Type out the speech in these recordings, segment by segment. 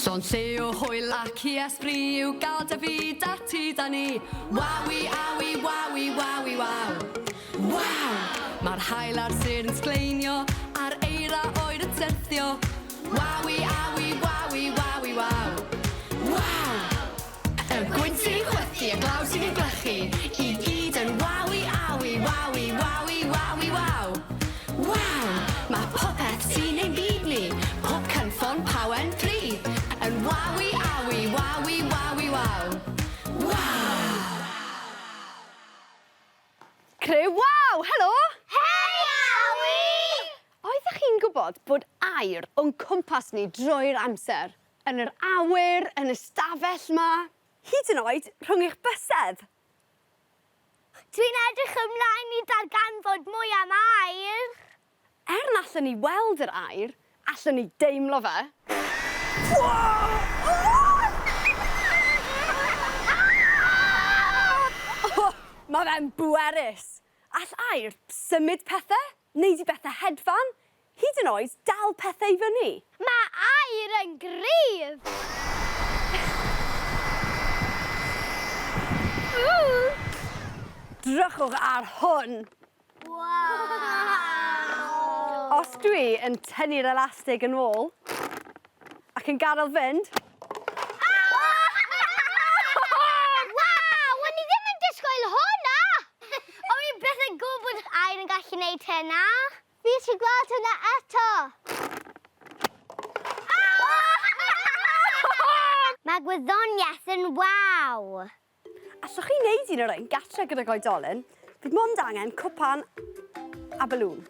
So'n lle o hwyl ac i esbri yw gael dy fyd a ti da ni. Wawi, awi, wawi, wawi, waw. Waw! Mae'r hael ar sir yn sgleinio, a'r eira oed yn syrthio. Wawi, awi, wawi, wawi, waw. Waw! Y gwynt sy'n chwythu, y glaw sy'n glychu, i gyd yn wawi, awi, wawi, wawi, wawi, waw. Waw! Mae popeth sy'n ein byd ni, pob cynffon pawen pryd, yn wawi, awi, wawi, wawi, waw. Waw! Criw, waw, helo! Hei, awi! Oeddech chi'n gwybod bod air o'n cwmpas ni drwy'r amser? Yn yr awyr, yn y stafell yma, hyd yn oed rhwng eich bysedd. Dwi'n edrych ymlaen i ddarganfod mwy am air. Na allwn ni weld yr air, allwn ni deimlo fe. Mae fe'n bwerus. All air symud pethau, neud i bethau hedfan, hyd yn oed dal pethau i fyny. Mae air yn gryf. Drychwch ar hwn. Os dwi yn tynnu'r elastig yn ôl ac yn gadael fynd... Waw, o'n i ddim yn disgwyl hwnna! O'n i byth yn gwybod bod air yn gallu gwneud hynna. Fi eisiau gweld hynna eto. Mae gwyddoniaeth yn waw. Allwch chi wneud un o'r ein gatre gyda'r oedolyn, fydd mond angen cwpan a balŵn.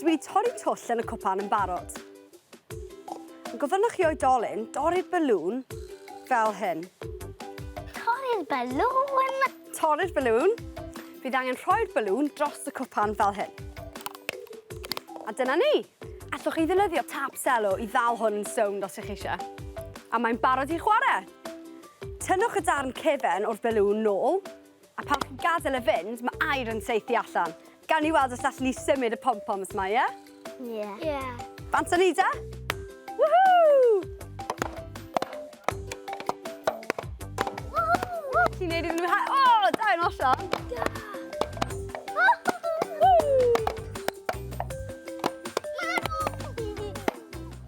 Dwi wedi torri twll yn y cwpan yn barod. Gofynnwch chi oedolyn dorri'r balŵn fel hyn. Torri'r balŵn. Torri'r balŵn. Bydd angen rhoi'r balŵn dros y cwpan fel hyn. A dyna ni. Allwch chi ddefnyddio tap selo i ddal hwn yn sownd os ych chi eisiau. A mae'n barod i chwarae. Tynnwch y darn cefen o'r balŵn nôl, a pan chi'n gadael y fynd, mae air yn saethu allan. Gawn ni weld os allwn ni symud y pom-poms yma, ie? Ie. Bant ni da? Woohoo! Ti'n neud iddyn nhw hau? O, da yn osion!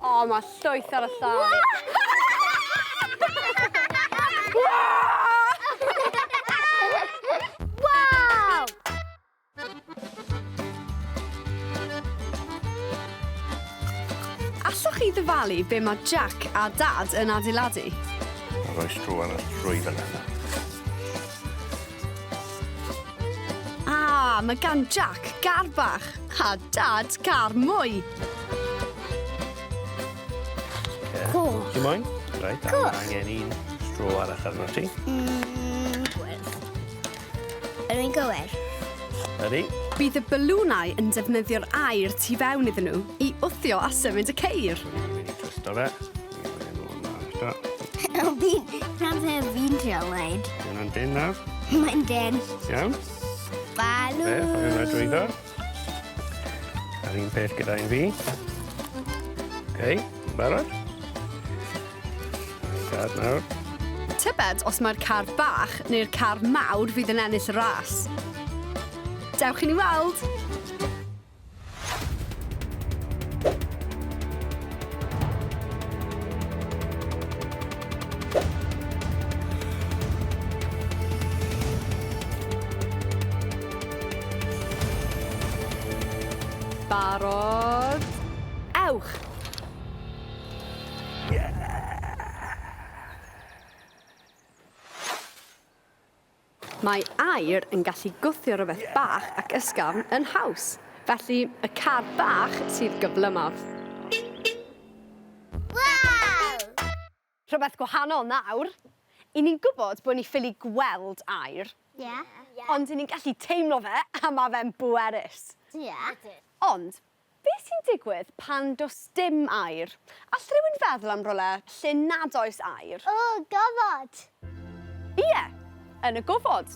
O, mae llwyth ar y llaw. Waw! Allwch chi ddyfalu be mae Jack a Dad yn adeiladu? Rhoi strw ar y trwy fel yna. Mae gan Jack gar bach a Dad car mwy. Cool. Ti'n moyn? Reit, a mae angen un strw arall arno ti. Gwyrdd. Ydw i'n gywir? Ydy? Bydd y balwnau yn defnyddio'r air tu fewn iddyn nhw i wthio a symud y ceir. Dwi'n mynd i twisto fe. Rhan fi'n trio wneud. Yna'n dyn nawr. Mae'n den. Iawn. Balw. Fe, ffordd yna drwyddo. A'r un peth gyda un fi. Oce, barod. Gad nawr. Tybed os mae'r car bach neu'r car mawr fydd yn ennill y ras. Dewch i ni weld. Barod. Ewch. Mae air yn gallu gwthio rhywbeth bach ac ysgafn yn haws. Felly, y car bach sydd gyflymaf. Waw! Rhywbeth gwahanol nawr. I ni'n gwybod bod ni ffili gweld air, Ie. ond i ni'n gallu teimlo fe a mae fe'n bwerus. Ie. Ond, beth sy'n digwydd pan does dim air? All rhywun feddwl am rolau lle nad oes air? O, gofod. Ie, yn y gofod.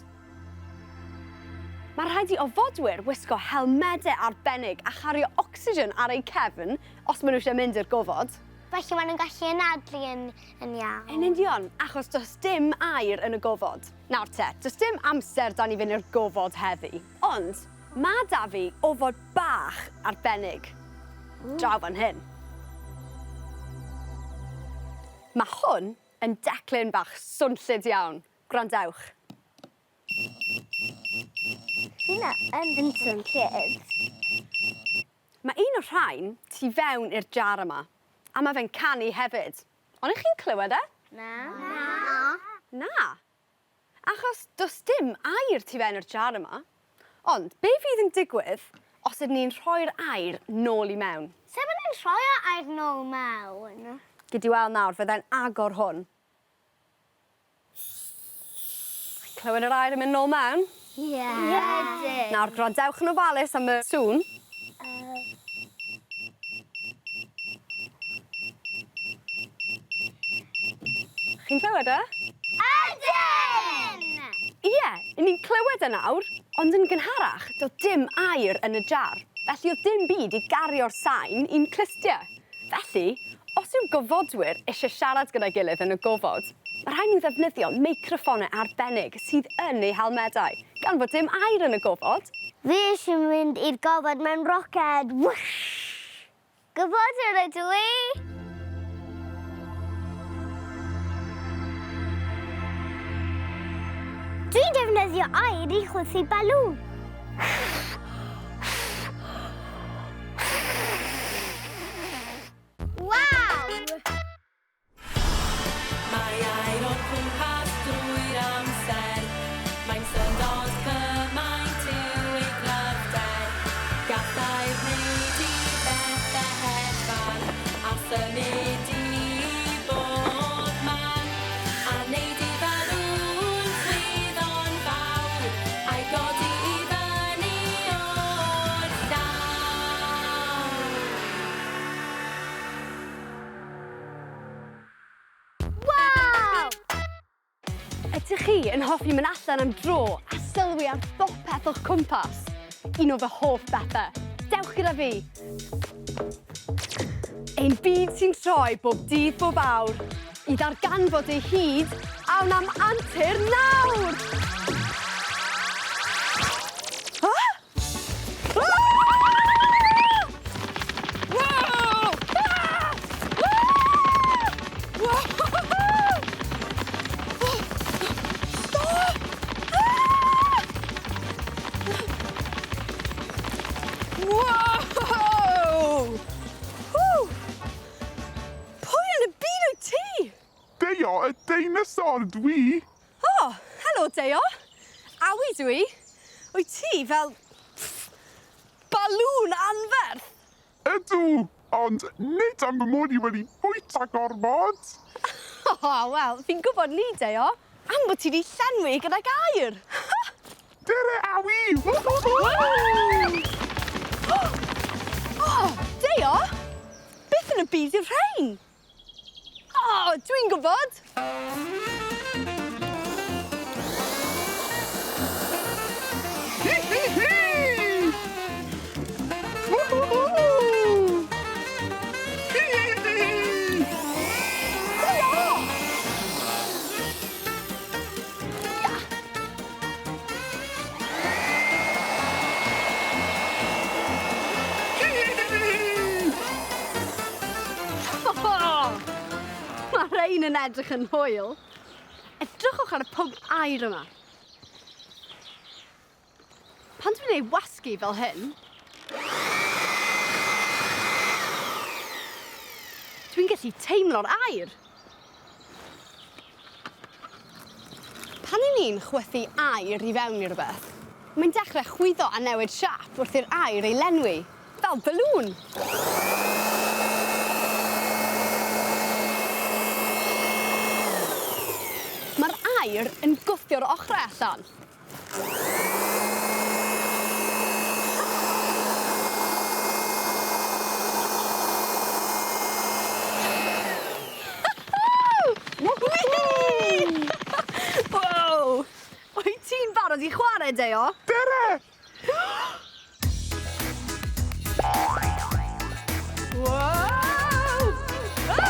Mae rhaid i ofodwyr wisgo helmedau arbennig a chario ocsigen ar eu cefn os maen nhw eisiau mynd i'r gofod. felly maen nhw'n gallu anadlu yn iawn. Yn union, achos does dim air yn y gofod. Nawr te, does dim amser da ni fynd i'r gofod heddi, ond mae da fi ofod bach arbennig. Draw fan hyn. Mae hwn yn declyn bach swnllyd iawn. Gwrandewch. Hynna yn swnllyd. Mae un o'r rhain tu fewn i'r jar yma, a mae fe'n canu hefyd. Ond ych chi'n clywed e? Na. Na. Achos does dim air tu fewn i'r jar yma. Ond be fydd yn digwydd os ydyn ni'n rhoi'r air nôl i mewn? Sef yn rhoi air nôl mewn? Gyd i weld nawr, fyddai'n agor hwn. Clywed yr air yn mynd nôl mewn? Ie. Nawr, gwrandewch yn ofalus am y sŵn. Chi'n clywed e? Ydyn! Ie, ni'n clywed e nawr, ond yn gynharach, doedd dim air yn y jar. Felly oedd dim byd i gario'r sain i'n clustiau. Felly, os yw gofodwyr eisiau siarad gyda'i gilydd yn y gofod, mae rhaid nhw ddefnyddio meicroffonnau arbennig sydd yn eu helmedau, gan fod dim air yn y gofod. Fi eisiau mynd i'r gofod mewn roced. Whoosh! Gofodwyr ydw i. Dwi'n defnyddio air i chwythu balwn. Waw! Mae air o'r cwmpas drwy'r amser. Mae'n syndod cymaint i'w ei glyfder. Gallai wneud i bethau hedfan, a symud i bob man. A wneud i balwn chwyddo'n fawr, a'i godi i fyny o'r llawn. Waw! Ydych chi yn hoffi mynd allan am dro a sylwi ar bopeth o'ch cwmpas? Un o fy hoff bethau. Dewch gyda fi. Ein byd sy'n troi bob dydd bob awr i ddarganfod ei hyd awn am antur nawr. Ah! Ah! Wow! Ah! Ah! Wow! Stop! Ah! Wow! Whew! Pwy yn y byd wyt ti? Deo, y deinosor dwi. Oh, helo Deo. Awi dwi. Wyt ti fel balŵn anferth? Ydw, ond nid am y mod i wedi bwyta gormod. Oh, wel, fi'n gwybod ni, Deo. Am bod ti wedi llenwi gyda'r air. Dere awi! Oh, Deo, beth yn y byd yw'r rhain? Oh, dwi'n gwybod. Hi, hi, hi! Woohoo! Hi, hi, hi! Mae rhain yn edrych yn hwyl. Edrychwch ar y pwmp air yma. Pan dwi'n ei wasgu fel hyn, dwi'n gallu teimlo'r air. Pan i ni'n chwythu air i fewn i rhywbeth, mae'n dechrau chwyddo a newid siap wrth i'r air ei lenwi, fel balŵn. Mae'r air yn gwthio'r ochrau allan. Wow! Wyt ti'n barod i chwarae, Deo? Dere! Wow! Ah!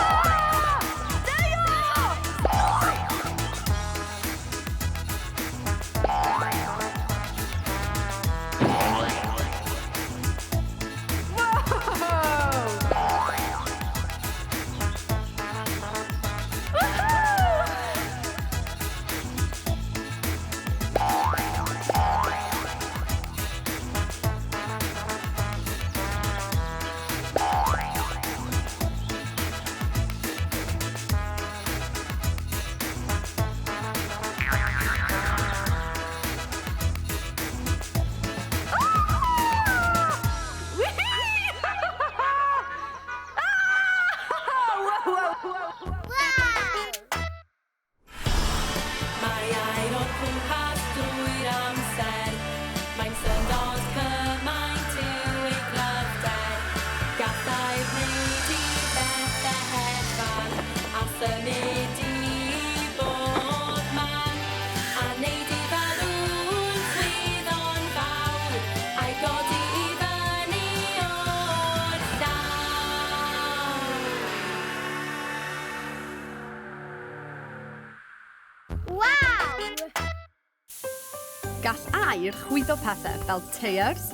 aer chwyddo pethau fel teiers,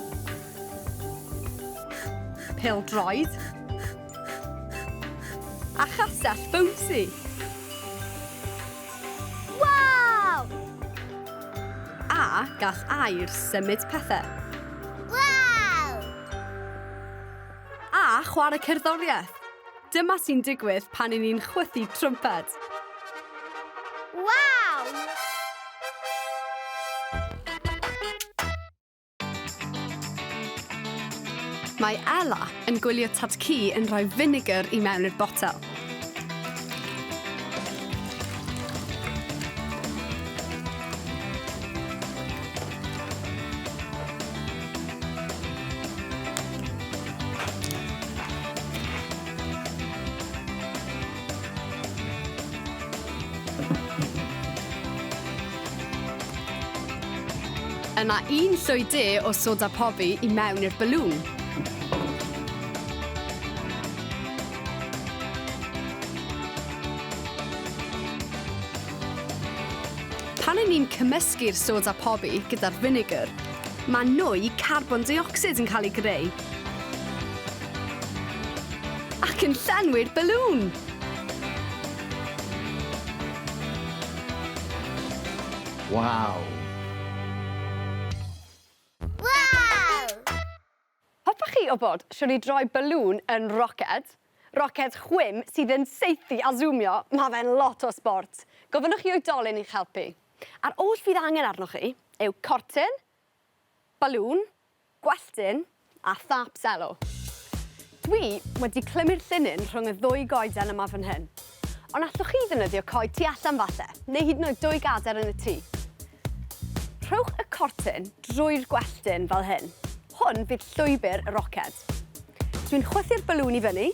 pêl-droed, a chastell bouncy. Wow! A gall aer symud pethau. Wow! A chwarae cerddoriaeth. Dyma sy'n digwydd pan i ni'n chwythu trwmped. Wow! Mae Ella yn gwylio tatci yn rhoi vinegar i mewn i'r botel. Yna un llwy de o soda pobi i mewn i'r balŵn. Pan ni'n cymysgu'r soda pobi gyda'r vinegar, mae nwy carbon dioxide yn cael ei greu. Ac yn llenwi'r balŵn. Wow! Wow! Hoffech chi o bod siwr i droi balŵn yn roced? Roced chwym sydd yn saethu a zoomio, mae fe'n lot o sport. Gofynnwch chi oedolyn i'ch helpu. A'r oll fydd angen arnoch chi yw cortyn, balŵn, gwelltyn a thap selo. Dwi wedi clymu'r llinyn rhwng y ddwy goeden yma fan hyn. Ond allwch chi ddefnyddio coed tu allan falle, neu hyd yn oed 2 gadair yn y tŷ. Rhowch y cortyn drwy'r gwelltyn fel hyn. Hwn fydd llwybr y roced. Dwi'n chwythu'r balŵn i fyny.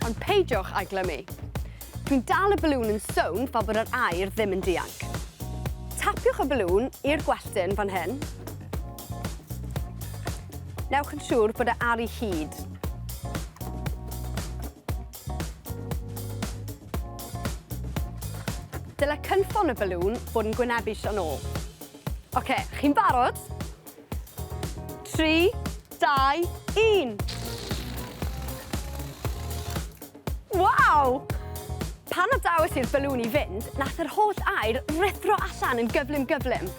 Ond peidiwch â'i glymu. Dwi'n dal y balŵn yn sownd fel bod yr aer ddim yn dianc. Tapiwch y balŵn i'r gwelltyn fan hyn. Newch yn siŵr bod e ar ei hyd. Dyle cynffon y balŵn bod yn gwynebu'r yn ôl. Oce, chi'n barod? 3, 2, 1. Waw! Pan adawys i'r balŵn i fynd, nath yr holl aer rithro allan yn gyflym.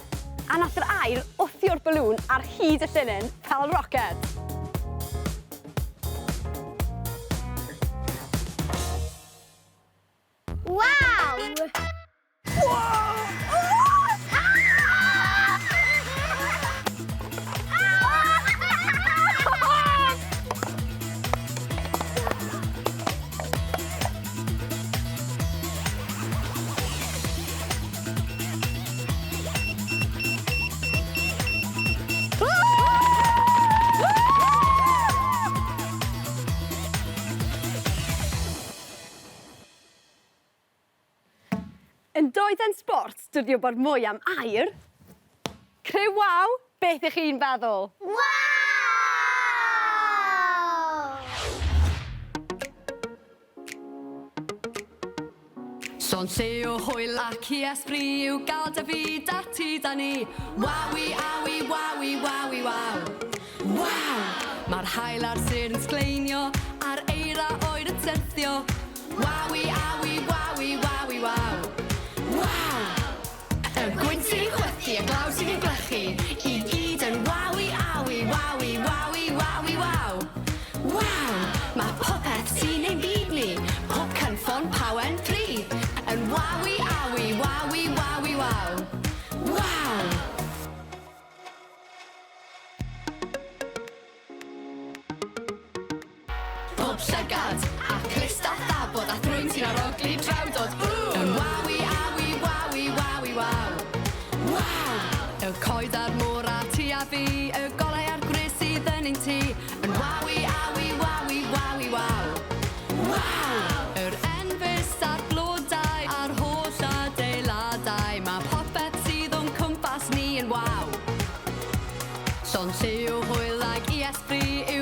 A nath yr aer wthio'r balŵn ar hyd y llinyn fel roced. Wow! Yn doedd yn sport, dydw bod mwy am aer. Criw waw, beth ych chi'n feddwl? Wow! Son lle o hwyl ac i esbryd yw gael dy fyd a ti da ni. Wawi, awi, wawi, wawi, waw. Waw! Mae'r hael ar sir yn sgleinio, a'r eira oed yn syrthio. Wawi, awi, wawi, wawi, waw. Waw! Y gwynt sy'n chwythu, y glaw sy'n ei glychu, i gyd yn wawi, awi, wawi, wawi, wawi, waw. Waw! Mae popeth sy'n ein byd ni, pob cynffon pawen pryd, yn wawi, awi, wawi, wawi, waw. Waw! Pob llygad a clust a thabod a thrwyn sy'n arogli drewdod. Yn wawi, awi, wawi, wawi, waw. Waw! Y coed ar môr a ti a fi, y golau a'r gwres sydd yn ein ti. Yn wawi, awi, wawi, wawi, waw. Waw! Yr enfys a'r blodau a'r holl adeiladau, mae popeth sydd o'n cwmpas ni yn waw. Llon lle o hwyl ag i esbryd